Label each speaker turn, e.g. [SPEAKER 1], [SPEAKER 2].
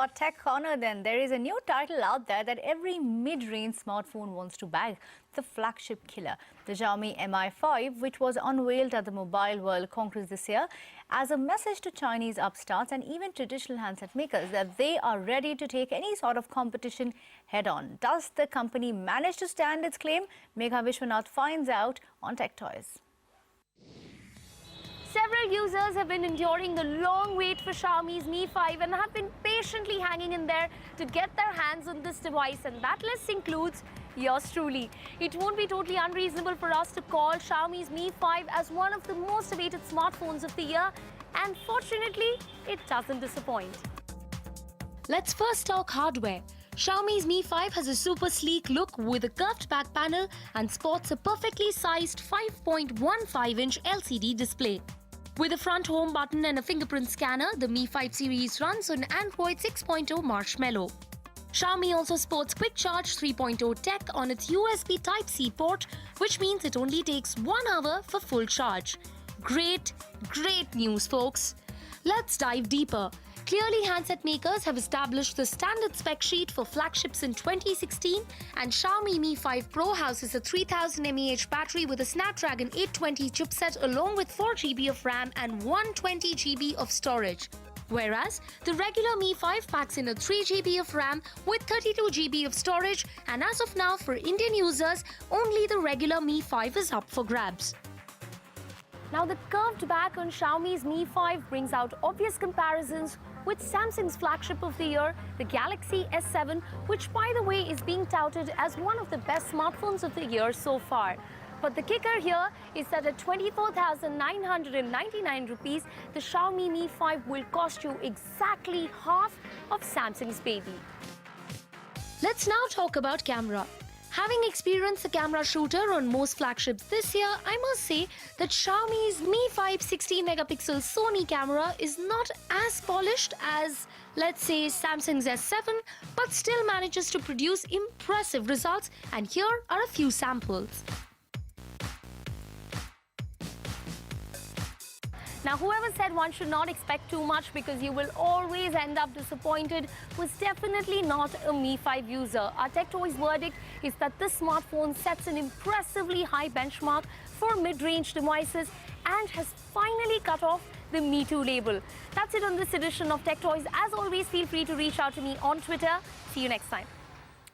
[SPEAKER 1] our tech corner then, there is a new title out there that every mid-range smartphone wants to bag, the flagship killer. The Xiaomi Mi5, which was unveiled at the Mobile World Congress this year, as a message to Chinese upstarts and even traditional handset makers that they are ready to take any sort of competition head-on. Does the company manage to stand its claim? Megha Vishwanath finds out on Tech Toyz.
[SPEAKER 2] Several users have been enduring the long wait for Xiaomi's Mi5 and have been patiently hanging in there to get their hands on this device, and that list includes yours truly. It won't be totally unreasonable for us to call Xiaomi's Mi5 as one of the most awaited smartphones of the year, and fortunately, it doesn't disappoint. Let's first talk hardware. Xiaomi's Mi5 has a super sleek look with a curved back panel and sports a perfectly sized 5.15-inch LCD display. With a front home button and a fingerprint scanner, the Mi5 series runs on Android 6.0 Marshmallow. Xiaomi also sports Quick Charge 3.0 tech on its USB Type-C port, which means it only takes 1 hour for full charge. Great news, folks. Let's dive deeper. Clearly, handset makers have established the standard spec sheet for flagships in 2016, and Xiaomi Mi 5 Pro houses a 3000 mAh battery with a Snapdragon 820 chipset along with 4 GB of RAM and 120 GB of storage. Whereas, the regular Mi 5 packs in a 3 GB of RAM with 32 GB of storage, and as of now for Indian users, only the regular Mi 5 is up for grabs. Now, the curved back on Xiaomi's Mi 5 brings out obvious comparisons with Samsung's flagship of the year, the Galaxy S7, which, by the way, is being touted as one of the best smartphones of the year so far. But the kicker here is that at 24,999 rupees, the Xiaomi Mi 5 will cost you exactly half of Samsung's baby. Let's now talk about camera. Having experienced the camera shooter on most flagships this year, I must say that Xiaomi's Mi 5 16-megapixel Sony camera is not as polished as, let's say, Samsung's S7, but still manages to produce impressive results, and here are a few samples. Now, whoever said one should not expect too much because you will always end up disappointed was definitely not a Mi 5 user. Our Tech Toyz verdict is that this smartphone sets an impressively high benchmark for mid-range devices and has finally cut off the Me Too label. That's it on this edition of Tech Toyz. As always, feel free to reach out to me on Twitter. See you next time.